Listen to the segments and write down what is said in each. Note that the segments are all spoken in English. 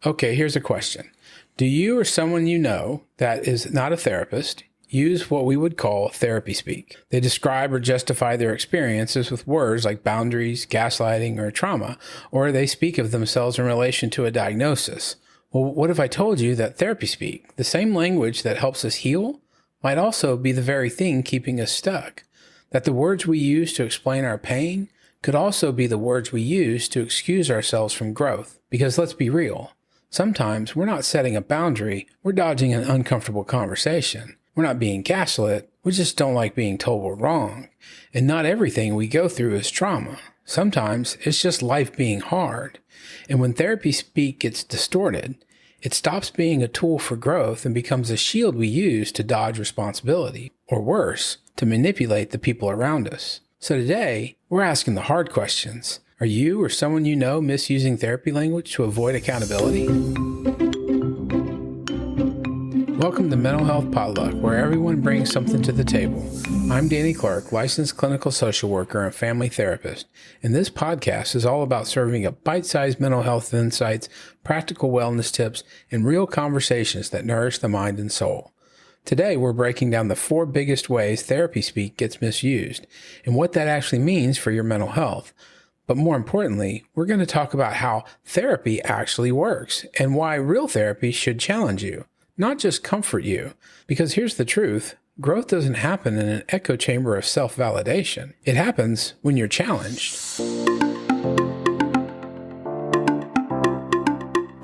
Okay, here's a question. Do you or someone you know that is not a therapist use what we would call therapy speak? They describe or justify their experiences with words like boundaries, gaslighting, or trauma, or they speak of themselves in relation to a diagnosis. Well, what if I told you that therapy speak, the same language that helps us heal, might also be the very thing keeping us stuck? That the words we use to explain our pain could also be the words we use to excuse ourselves from growth? Because let's be real. Sometimes we're not setting a boundary, we're dodging an uncomfortable conversation. We're not being gaslit, we just don't like being told we're wrong. And not everything we go through is trauma. Sometimes it's just life being hard. And when therapy speak gets distorted, it stops being a tool for growth and becomes a shield we use to dodge responsibility, or worse, to manipulate the people around us. So today, we're asking the hard questions. Are you or someone you know misusing therapy language to avoid accountability? Welcome to Mental Health Potluck, where everyone brings something to the table. I'm Danny Clark, licensed clinical social worker and family therapist, and this podcast is all about serving up bite-sized mental health insights, practical wellness tips, and real conversations that nourish the mind and soul. Today, we're breaking down the 4 biggest ways therapy speak gets misused and what that actually means for your mental health. But more importantly, we're going to talk about how therapy actually works and why real therapy should challenge you, not just comfort you. Because here's the truth, growth doesn't happen in an echo chamber of self-validation. It happens when you're challenged.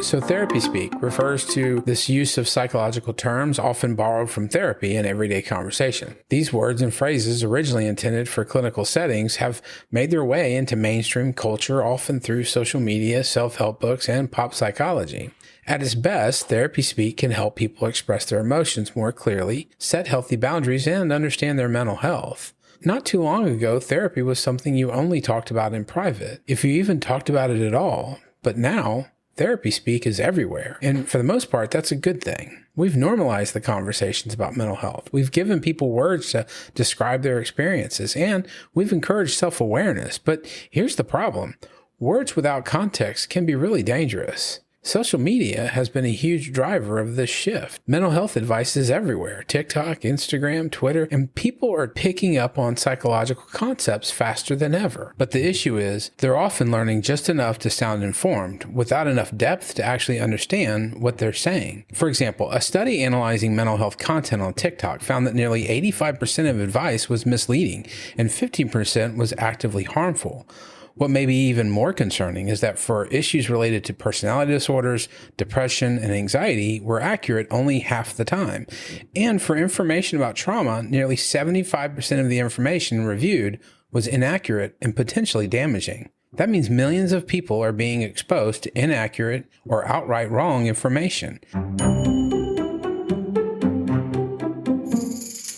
So therapy speak refers to this use of psychological terms often borrowed from therapy in everyday conversation. These words and phrases originally intended for clinical settings have made their way into mainstream culture, often through social media, self-help books, and pop psychology. At its best, therapy speak can help people express their emotions more clearly, set healthy boundaries, and understand their mental health. Not too long ago, therapy was something you only talked about in private, if you even talked about it at all. But now, therapy speak is everywhere, and for the most part, that's a good thing. We've normalized the conversations about mental health. We've given people words to describe their experiences, and we've encouraged self-awareness. But here's the problem. Words without context can be really dangerous. Social media has been a huge driver of this shift. Mental health advice is everywhere. TikTok, Instagram, Twitter, and people are picking up on psychological concepts faster than ever. But the issue is, they're often learning just enough to sound informed, without enough depth to actually understand what they're saying. For example, a study analyzing mental health content on TikTok found that nearly 85% of advice was misleading, and 15% was actively harmful. What may be even more concerning is that for issues related to personality disorders, depression, and anxiety were accurate only half the time. And for information about trauma, nearly 75% of the information reviewed was inaccurate and potentially damaging. That means millions of people are being exposed to inaccurate or outright wrong information.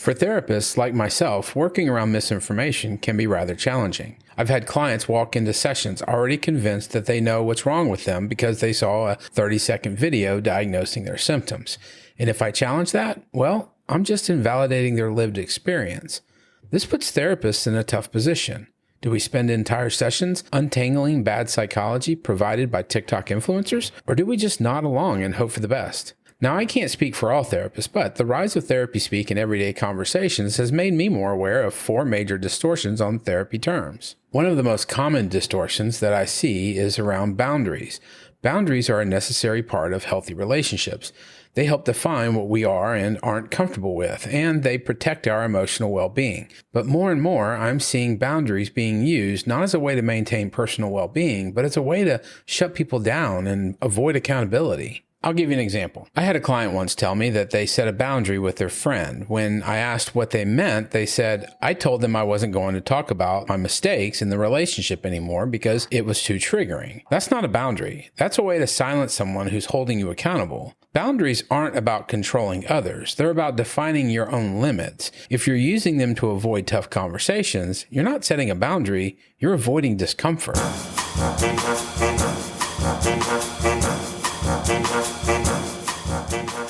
For therapists like myself, working around misinformation can be rather challenging. I've had clients walk into sessions already convinced that they know what's wrong with them because they saw a 30-second video diagnosing their symptoms. And if I challenge that, well, I'm just invalidating their lived experience. This puts therapists in a tough position. Do we spend entire sessions untangling bad psychology provided by TikTok influencers? Or do we just nod along and hope for the best? Now, I can't speak for all therapists, but the rise of therapy speak in everyday conversations has made me more aware of 4 major distortions on therapy terms. One of the most common distortions that I see is around boundaries. Boundaries are a necessary part of healthy relationships. They help define what we are and aren't comfortable with, and they protect our emotional well-being. But more and more, I'm seeing boundaries being used not as a way to maintain personal well-being, but as a way to shut people down and avoid accountability. I'll give you an example. I had a client once tell me that they set a boundary with their friend. When I asked what they meant, they said, I told them I wasn't going to talk about my mistakes in the relationship anymore because it was too triggering. That's not a boundary. That's a way to silence someone who's holding you accountable. Boundaries aren't about controlling others. They're about defining your own limits. If you're using them to avoid tough conversations, you're not setting a boundary, you're avoiding discomfort.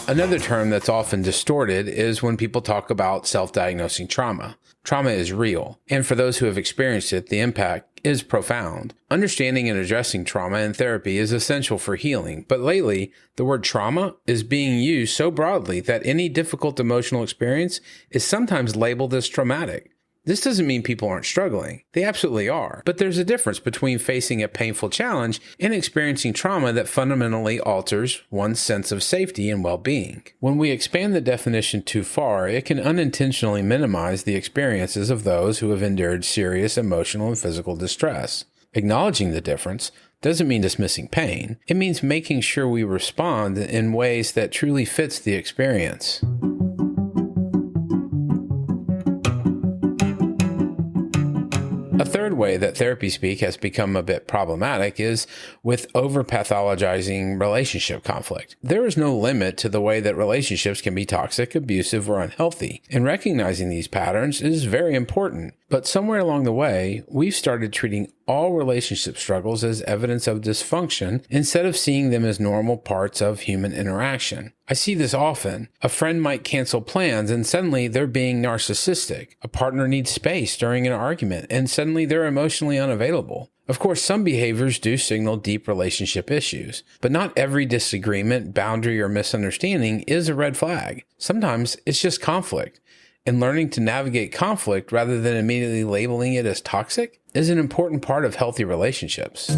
Another term that's often distorted is when people talk about self-diagnosing trauma. Trauma is real, and for those who have experienced it, the impact is profound. Understanding and addressing trauma in therapy is essential for healing, but lately, the word trauma is being used so broadly that any difficult emotional experience is sometimes labeled as traumatic. This doesn't mean people aren't struggling. They absolutely are. But there's a difference between facing a painful challenge and experiencing trauma that fundamentally alters one's sense of safety and well-being. When we expand the definition too far, it can unintentionally minimize the experiences of those who have endured serious emotional and physical distress. Acknowledging the difference doesn't mean dismissing pain. It means making sure we respond in ways that truly fits the experience. A third way that therapy speak has become a bit problematic is with over-pathologizing relationship conflict. There is no limit to the way that relationships can be toxic, abusive, or unhealthy, and recognizing these patterns is very important. But somewhere along the way, we've started treating all relationship struggles as evidence of dysfunction instead of seeing them as normal parts of human interaction. I see this often. A friend might cancel plans and suddenly they're being narcissistic. A partner needs space during an argument and suddenly they're emotionally unavailable. Of course, some behaviors do signal deep relationship issues, but not every disagreement, boundary, or misunderstanding is a red flag. Sometimes it's just conflict. And learning to navigate conflict rather than immediately labeling it as toxic is an important part of healthy relationships.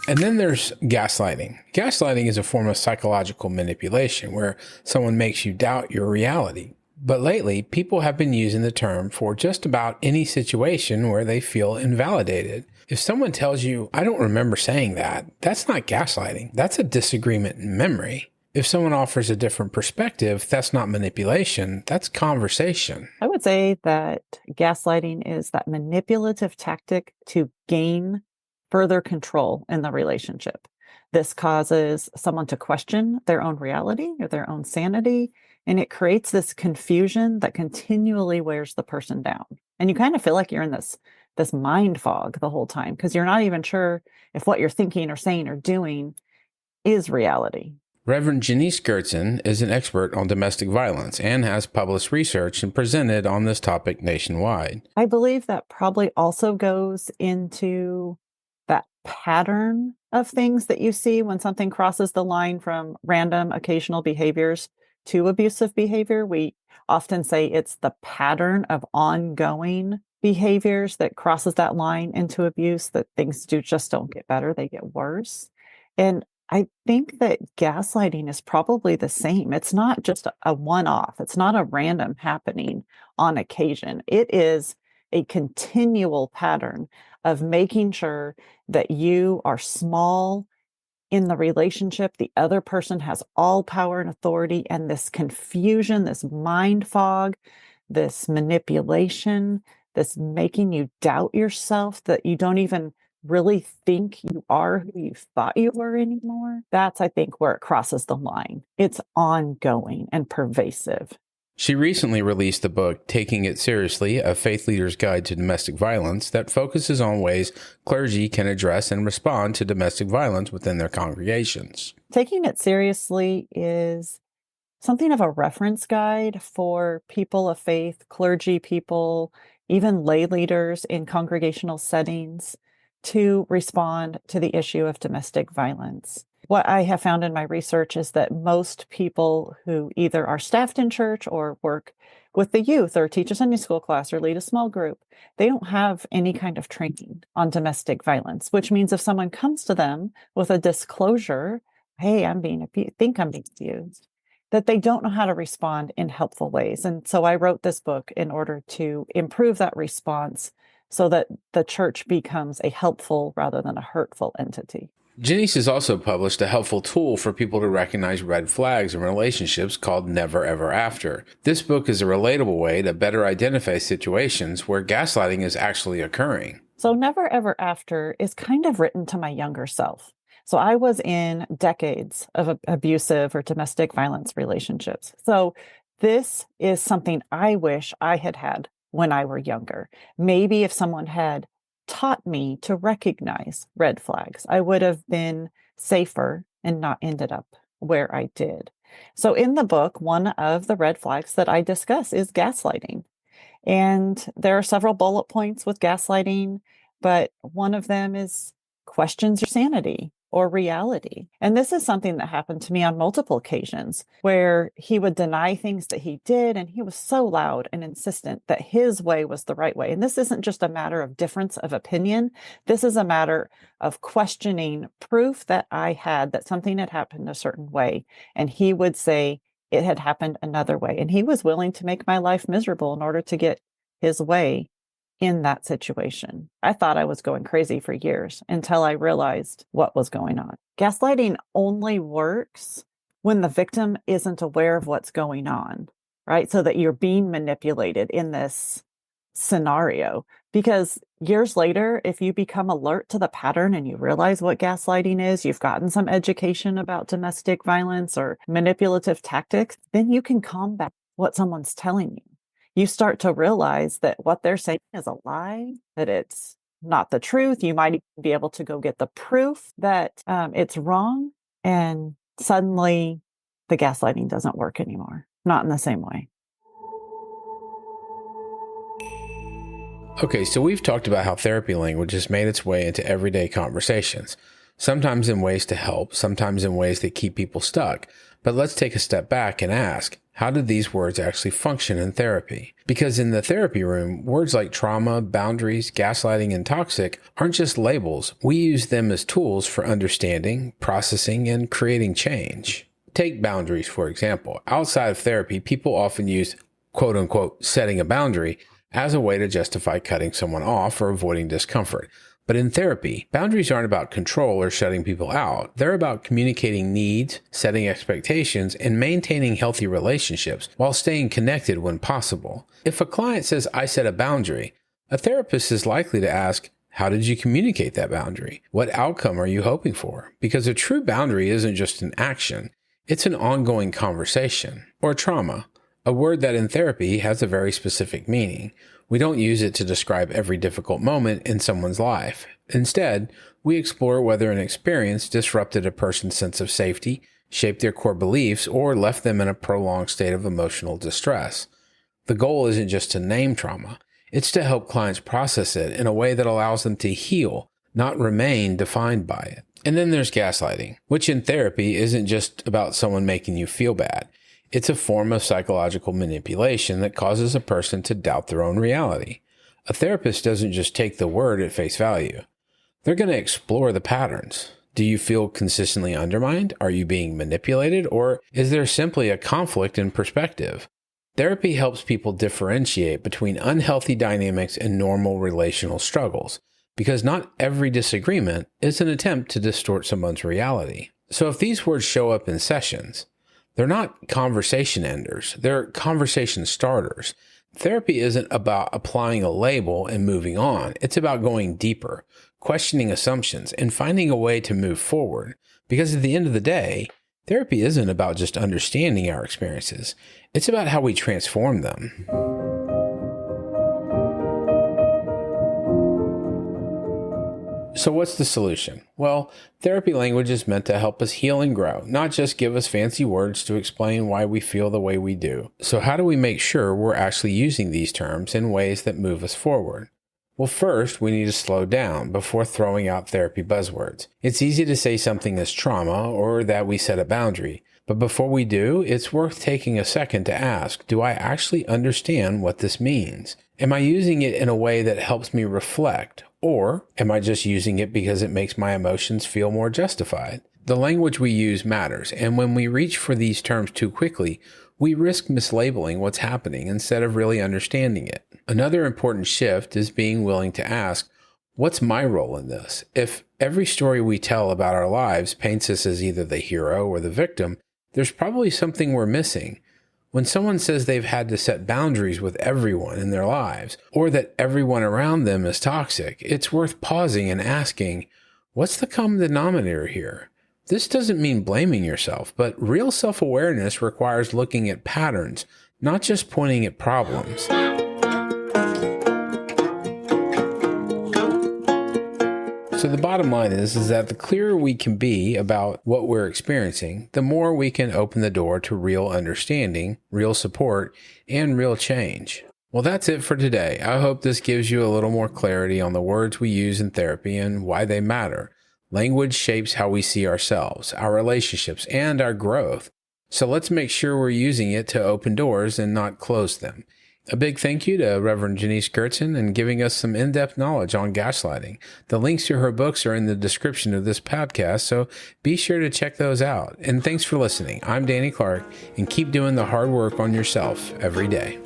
And then there's gaslighting. Gaslighting is a form of psychological manipulation where someone makes you doubt your reality. But lately, people have been using the term for just about any situation where they feel invalidated. If someone tells you, "I don't remember saying that," that's not gaslighting. That's a disagreement in memory. If someone offers a different perspective, that's not manipulation, that's conversation. I would say that gaslighting is that manipulative tactic to gain further control in the relationship. This causes someone to question their own reality or their own sanity, and it creates this confusion that continually wears the person down. And you kind of feel like you're in this mind fog the whole time because you're not even sure if what you're thinking or saying or doing is reality. Reverend Geneece Goertzen is an expert on domestic violence and has published research and presented on this topic nationwide. I believe that probably also goes into that pattern of things that you see when something crosses the line from random occasional behaviors to abusive behavior. We often say it's the pattern of ongoing behaviors that crosses that line into abuse, that things just don't get better, they get worse. And I think that gaslighting is probably the same. It's not just a one-off. It's not a random happening on occasion. It is a continual pattern of making sure that you are small in the relationship. The other person has all power and authority, and this confusion, this mind fog, this manipulation, this making you doubt yourself, that you don't even really think you are who you thought you were anymore. That's, I think, where it crosses the line. It's ongoing and pervasive. She recently released the book, Taking It Seriously, A Faith Leader's Guide to Domestic Violence, that focuses on ways clergy can address and respond to domestic violence within their congregations. Taking It Seriously is something of a reference guide for people of faith, clergy people, even lay leaders in congregational settings to respond to the issue of domestic violence. What I have found in my research is that most people who either are staffed in church or work with the youth or teach a Sunday school class or lead a small group, they don't have any kind of training on domestic violence, which means if someone comes to them with a disclosure, "Hey, I'm being abused," that they don't know how to respond in helpful ways. And so I wrote this book in order to improve that response so that the church becomes a helpful rather than a hurtful entity. Geneece has also published a helpful tool for people to recognize red flags in relationships called Never Ever After. This book is a relatable way to better identify situations where gaslighting is actually occurring. So Never Ever After is kind of written to my younger self. So I was in decades of abusive or domestic violence relationships. So this is something I wish I had had when I were younger. Maybe if someone had taught me to recognize red flags, I would have been safer and not ended up where I did. So in the book, one of the red flags that I discuss is gaslighting. And there are several bullet points with gaslighting, but one of them is questions your sanity or reality. And this is something that happened to me on multiple occasions where he would deny things that he did. And he was so loud and insistent that his way was the right way. And this isn't just a matter of difference of opinion. This is a matter of questioning proof that I had that something had happened a certain way. And he would say, it had happened another way. And he was willing to make my life miserable in order to get his way in that situation. I thought I was going crazy for years until I realized what was going on. Gaslighting only works when the victim isn't aware of what's going on, right? So that you're being manipulated in this scenario. Because years later, if you become alert to the pattern and you realize what gaslighting is, you've gotten some education about domestic violence or manipulative tactics, then you can combat what someone's telling you. You start to realize that what they're saying is a lie, that it's not the truth. You might even be able to go get the proof that it's wrong. And suddenly the gaslighting doesn't work anymore, not in the same way. Okay, so we've talked about how therapy language has made its way into everyday conversations, sometimes in ways to help, sometimes in ways that keep people stuck. But let's take a step back and ask, how did these words actually function in therapy? Because in the therapy room, words like trauma, boundaries, gaslighting, and toxic aren't just labels. We use them as tools for understanding, processing, and creating change. Take boundaries, for example. Outside of therapy, people often use quote unquote setting a boundary as a way to justify cutting someone off or avoiding discomfort. But in therapy, boundaries aren't about control or shutting people out. They're about communicating needs, setting expectations, and maintaining healthy relationships while staying connected when possible. If a client says, "I set a boundary," a therapist is likely to ask, "How did you communicate that boundary? What outcome are you hoping for?" Because a true boundary isn't just an action, it's an ongoing conversation. Or trauma, a word that in therapy has a very specific meaning. We don't use it to describe every difficult moment in someone's life. Instead, we explore whether an experience disrupted a person's sense of safety, shaped their core beliefs, or left them in a prolonged state of emotional distress. The goal isn't just to name trauma, it's to help clients process it in a way that allows them to heal, not remain defined by it. And then there's gaslighting, which in therapy isn't just about someone making you feel bad. It's a form of psychological manipulation that causes a person to doubt their own reality. A therapist doesn't just take the word at face value. They're going to explore the patterns. Do you feel consistently undermined? Are you being manipulated? Or is there simply a conflict in perspective? Therapy helps people differentiate between unhealthy dynamics and normal relational struggles, because not every disagreement is an attempt to distort someone's reality. So if these words show up in sessions, they're not conversation enders, they're conversation starters. Therapy isn't about applying a label and moving on. It's about going deeper, questioning assumptions, and finding a way to move forward. Because at the end of the day, therapy isn't about just understanding our experiences. It's about how we transform them. So what's the solution? Well, therapy language is meant to help us heal and grow, not just give us fancy words to explain why we feel the way we do. So how do we make sure we're actually using these terms in ways that move us forward? Well, first, we need to slow down before throwing out therapy buzzwords. It's easy to say something is trauma or that we set a boundary, but before we do, it's worth taking a second to ask, do I actually understand what this means? Am I using it in a way that helps me reflect? Or am I just using it because it makes my emotions feel more justified? The language we use matters, and when we reach for these terms too quickly, we risk mislabeling what's happening instead of really understanding it. Another important shift is being willing to ask, what's my role in this? If every story we tell about our lives paints us as either the hero or the victim, there's probably something we're missing. When someone says they've had to set boundaries with everyone in their lives, or that everyone around them is toxic, it's worth pausing and asking, what's the common denominator here? This doesn't mean blaming yourself, but real self-awareness requires looking at patterns, not just pointing at problems. So the bottom line is that the clearer we can be about what we're experiencing, the more we can open the door to real understanding, real support, and real change. Well, that's it for today. I hope this gives you a little more clarity on the words we use in therapy and why they matter. Language shapes how we see ourselves, our relationships, and our growth. So let's make sure we're using it to open doors and not close them. A big thank you to Reverend Geneece Goertzen and giving us some in-depth knowledge on gaslighting. The links to her books are in the description of this podcast, so be sure to check those out. And thanks for listening. I'm Danny Clark, and keep doing the hard work on yourself every day.